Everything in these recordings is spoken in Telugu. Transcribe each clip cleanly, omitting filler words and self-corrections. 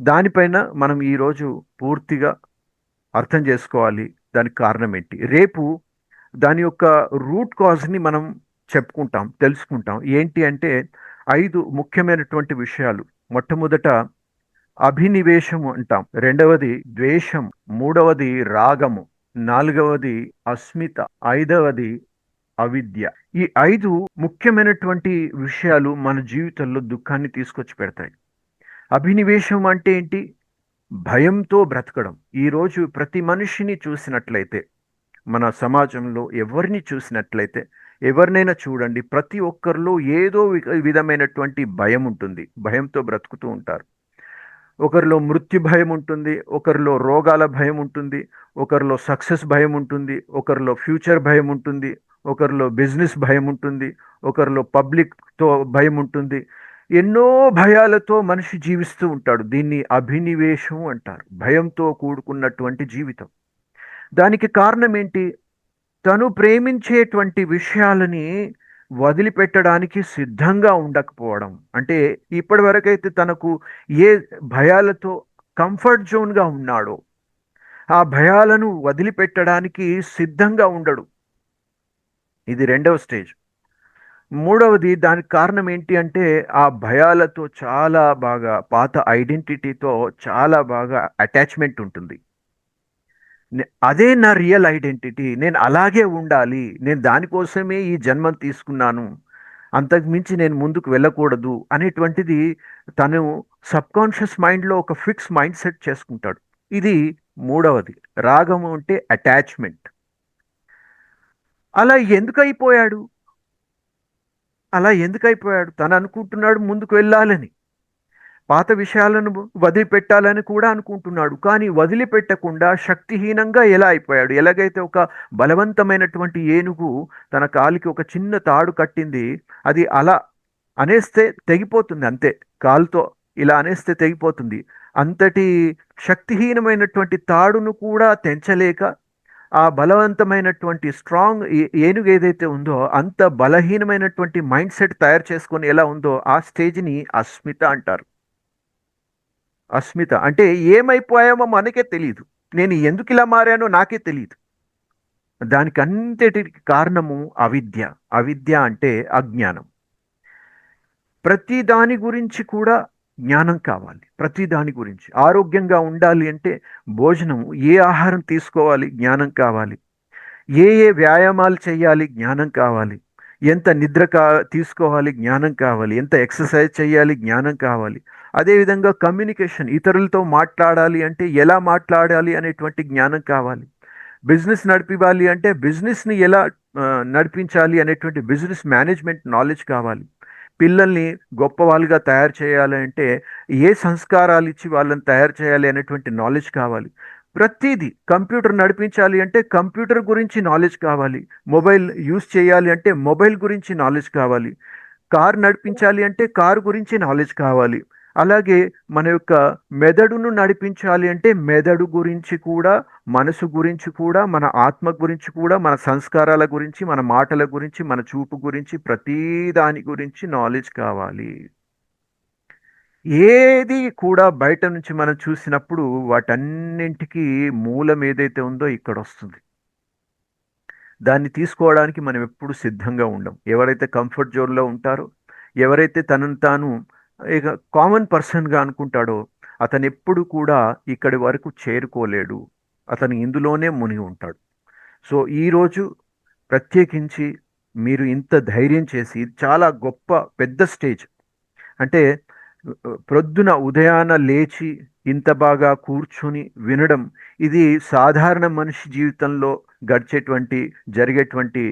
దానిపైన మనం ఈరోజు పూర్తిగా అర్థం చేసుకోవాలి. దానికి కారణం ఏంటి? రేపు దాని యొక్క రూట్ కాజ్ని మనం చెప్పుకుంటాం, తెలుసుకుంటాం. ఏంటి అంటే 5 ముఖ్యమైనటువంటి విషయాలు. మొట్టమొదట అభినివేశము అంటాం, రెండవది ద్వేషం, మూడవది రాగము, నాలుగవది అస్మిత, ఐదవది అవిద్య. ఈ 5 ముఖ్యమైనటువంటి విషయాలు మన జీవితంలో దుఃఖాన్ని తీసుకొచ్చి పెడతాయి. అభినివేశం అంటే ఏంటి? భయంతో బ్రతకడం. ఈరోజు ప్రతి మనిషిని చూసినట్లయితే, మన సమాజంలో ఎవరిని చూసినట్లయితే, ఎవరినైనా చూడండి, ప్రతి ఒక్కరిలో ఏదో విధమైనటువంటి భయం ఉంటుంది. భయంతో బ్రతుకుతూ ఉంటారు. ఒకరిలో మృత్యు భయం ఉంటుంది, ఒకరిలో రోగాల భయం ఉంటుంది, ఒకరిలో సక్సెస్ భయం ఉంటుంది, ఒకరిలో ఫ్యూచర్ భయం ఉంటుంది, ఒకరిలో బిజినెస్ భయం ఉంటుంది, ఒకరిలో పబ్లిక్తో భయం ఉంటుంది. ఎన్నో భయాలతో మనిషి జీవిస్తూ ఉంటాడు. దీన్ని అభినివేశం అంటారు, భయంతో కూడుకున్నటువంటి జీవితం. దానికి కారణం ఏంటి? తను ప్రేమించేటువంటి విషయాలని వదిలిపెట్టడానికి సిద్ధంగా ఉండకపోవడం. అంటే ఇప్పటి వరకైతే తనకు ఏ భయాలతో కంఫర్ట్ జోన్గా ఉన్నాడో ఆ భయాలను వదిలిపెట్టడానికి సిద్ధంగా ఉండడు. ఇది రెండవ స్టేజ్. మూడవది, దానికి కారణం ఏంటి అంటే ఆ భయాలతో చాలా బాగా పాత ఐడెంటిటీతో చాలా బాగా అటాచ్మెంట్ ఉంటుంది. అదే నా రియల్ ఐడెంటిటీ, నేను అలాగే ఉండాలి, నేను దానికోసమే ఈ జన్మం తీసుకున్నాను, అంతకు మించి నేను ముందుకు వెళ్ళకూడదు అనేటువంటిది తను సబ్కాన్షియస్ మైండ్లో ఒక ఫిక్స్ మైండ్ సెట్ చేసుకుంటాడు. ఇది మూడవది. రాగము అంటే అటాచ్మెంట్. అలా ఎందుకు అయిపోయాడు? అలా ఎందుకు అయిపోయాడు? తను అనుకుంటున్నాడు ముందుకు వెళ్ళాలని, పాత విషయాలను వదిలిపెట్టాలని కూడా అనుకుంటున్నాడు. కానీ వదిలిపెట్టకుండా శక్తిహీనంగా ఎలా అయిపోయాడు? ఎలాగైతే ఒక బలవంతమైనటువంటి ఏనుగు తన కాలికి ఒక చిన్న తాడు కట్టింది, అది అలా అనేస్తే తెగిపోతుంది అంతే. కాలుతో ఇలా అనేస్తే తెగిపోతుంది. అంతటి శక్తిహీనమైనటువంటి తాడును కూడా తెంచలేక ఆ బలవంతమైనటువంటి స్ట్రాంగ్ ఏనుగు ఏదైతే ఉందో అంత బలహీనమైనటువంటి మైండ్ సెట్ తయారు చేసుకొని ఎలా ఉందో ఆ స్టేజ్ని అస్మిత అంటారు. అస్మిత అంటే ఏమైపోయామో మనకే తెలియదు, నేను ఎందుకు ఇలా మారానో నాకే తెలియదు. దానికి అంతటికి కారణము అవిద్య. అవిద్య అంటే అజ్ఞానం. ప్రతి దాని గురించి కూడా జ్ఞానం కావాలి. ప్రతి దాని గురించి ఆరోగ్యంగా ఉండాలి అంటే భోజనం, ఏ ఆహారం తీసుకోవాలి, జ్ఞానం కావాలి. ఏ ఏ వ్యాయామాలు చేయాలి, జ్ఞానం కావాలి. ఎంత నిద్ర తీసుకోవాలి, జ్ఞానం కావాలి. ఎంత ఎక్సర్సైజ్ చేయాలి, జ్ఞానం కావాలి. అదేవిధంగా కమ్యూనికేషన్, ఇతరులతో మాట్లాడాలి అంటే ఎలా మాట్లాడాలి అనేటువంటి జ్ఞానం కావాలి. బిజినెస్ నడిపివ్వాలి అంటే బిజినెస్ని ఎలా నడిపించాలి అనేటువంటి బిజినెస్ మేనేజ్మెంట్ నాలెడ్జ్ కావాలి. పిల్లల్ని గొప్ప వాళ్ళుగా తయారు చేయాలి అంటే ఏ సంస్కారాలు ఇచ్చి వాళ్ళని తయారు చేయాలి అనేటువంటి నాలెడ్జ్ కావాలి. ప్రతిదీ, కంప్యూటర్ నడిపించాలి అంటే కంప్యూటర్ గురించి నాలెడ్జ్ కావాలి. మొబైల్ యూస్ చేయాలి అంటే మొబైల్ గురించి నాలెడ్జ్ కావాలి. కారు నడిపించాలి అంటే కారు గురించి నాలెడ్జ్ కావాలి. అలాగే మన యొక్క మెదడును నడిపించాలి అంటే మెదడు గురించి కూడా, మనసు గురించి కూడా, మన ఆత్మ గురించి కూడా, మన సంస్కారాల గురించి, మన మాటల గురించి, మన చూపు గురించి, ప్రతి దాని గురించి నాలెడ్జ్ కావాలి. ఏది కూడా బయట నుంచి మనం చూసినప్పుడు వాటన్నింటికి మూలం ఏదైతే ఉందో ఇక్కడ వస్తుంది. దాన్ని తీసుకోవడానికి మనం ఎప్పుడు సిద్ధంగా ఉండం. ఎవరైతే కంఫర్ట్ జోన్లో ఉంటారో, ఎవరైతే తనను తాను ఇక కామన్ పర్సన్గా అనుకుంటాడో, అతను ఎప్పుడు కూడా ఇక్కడి వరకు చేరుకోలేడు. అతను ఇందులోనే మునిగి ఉంటాడు. సో ఈరోజు ప్రత్యేకించి మీరు ఇంత ధైర్యం చేసి, ఇది చాలా గొప్ప పెద్ద స్టేజ్. అంటే ప్రొద్దున ఉదయాన లేచి ఇంత బాగా కూర్చొని వినడం, ఇది సాధారణ మనిషి జీవితంలో గడిచేటువంటి జరిగేటువంటి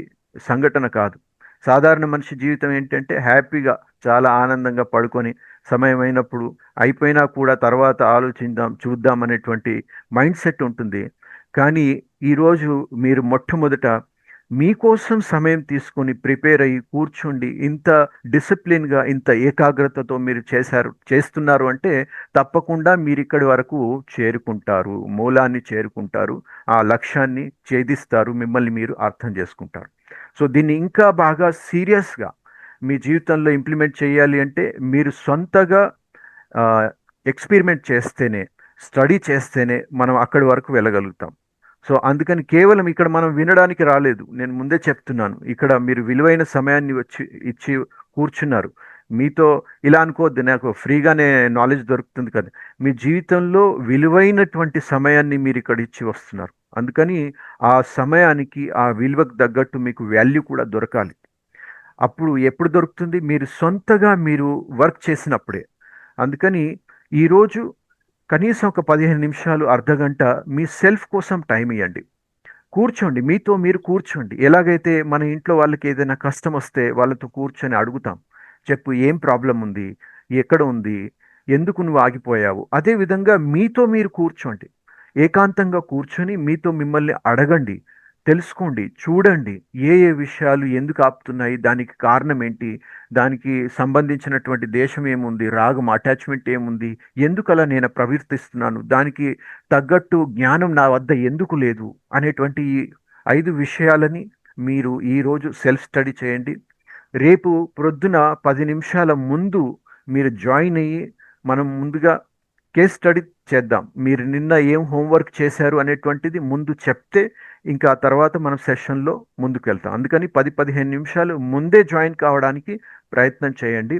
సంఘటన కాదు. సాధారణ మనిషి జీవితం ఏంటంటే హ్యాపీగా చాలా ఆనందంగా పడుకొని సమయం అయినప్పుడు అయిపోయినా కూడా తర్వాత ఆలోచిద్దాం చూద్దాం అనేటువంటి మైండ్ సెట్ ఉంటుంది. కానీ ఈరోజు మీరు మొట్టమొదట మీకోసం సమయం తీసుకొని ప్రిపేర్ అయ్యి కూర్చుండి ఇంత డిసిప్లిన్గా ఇంత ఏకాగ్రతతో మీరు చేస్తున్నారు అంటే తప్పకుండా మీరు ఇక్కడి వరకు చేరుకుంటారు, మూలాన్ని చేరుకుంటారు, ఆ లక్ష్యాన్ని ఛేదిస్తారు, మిమ్మల్ని మీరు అర్థం చేసుకుంటారు. సో దీన్ని ఇంకా బాగా సీరియస్గా మీ జీవితంలో ఇంప్లిమెంట్ చేయాలి అంటే మీరు సొంతగా ఎక్స్పెరిమెంట్ చేస్తేనే, స్టడీ చేస్తేనే మనం అక్కడి వరకు వెళ్ళగలుగుతాం. సో అందుకని కేవలం ఇక్కడ మనం వినడానికి రాలేదు. నేను ముందే చెప్తున్నాను. ఇక్కడ మీరు విలువైన సమయాన్ని వచ్చి ఇచ్చి కూర్చున్నారు. మీతో ఇలా అనుకోవద్దు, నాకు ఫ్రీగానే నాలెడ్జ్ దొరుకుతుంది కదా. మీ జీవితంలో విలువైనటువంటి సమయాన్ని మీరు ఇక్కడ ఇచ్చి వస్తున్నారు. అందుకని ఆ సమయానికి ఆ విలువకు తగ్గట్టు మీకు వాల్యూ కూడా దొరకాలి. అప్పుడు ఎప్పుడు దొరుకుతుంది? మీరు సొంతగా మీరు వర్క్ చేసినప్పుడే. అందుకని ఈరోజు కనీసం ఒక 15 నిమిషాలు, అర్ధగంట మీ సెల్ఫ్ కోసం టైం ఇవ్వండి. కూర్చోండి, మీతో మీరు కూర్చోండి. ఎలాగైతే మన ఇంట్లో వాళ్ళకి ఏదైనా కష్టం వస్తే వాళ్ళతో కూర్చొని అడుగుతాం, చెప్పు ఏం ప్రాబ్లం ఉంది, ఎక్కడ ఉంది, ఎందుకు నువ్వు ఆగిపోయావు. అదే విధంగా మీతో మీరు కూర్చోండి. ఏకాంతంగా కూర్చొని మీతో మిమ్మల్ని అడగండి, తెలుసుకోండి, చూడండి ఏ ఏ విషయాలు ఎందుకు ఆపుతున్నాయి, దానికి కారణం ఏంటి, దానికి సంబంధించినటువంటి దేశం ఏముంది, రాగం అటాచ్మెంట్ ఏముంది, ఎందుకు అలా నేను ప్రవర్తిస్తున్నాను, దానికి తగ్గట్టు జ్ఞానం నా వద్ద ఎందుకు లేదు అనేటువంటి ఈ 5 విషయాలని మీరు ఈరోజు సెల్ఫ్ స్టడీ చేయండి. రేపు ప్రొద్దున 10 నిమిషాల ముందు మీరు జాయిన్ అయ్యి మనం ముందుగా కేస్ స్టడీ చేద్దాం. మీరు నిన్న ఏం హోంవర్క్ చేశారు అనేటువంటిది ముందు చెప్తే ఇంకా ఆ తర్వాత మనం సెషన్లో ముందుకు వెళ్తాం. అందుకని 10-15 నిమిషాలు ముందే జాయిన్ కావడానికి ప్రయత్నం చేయండి.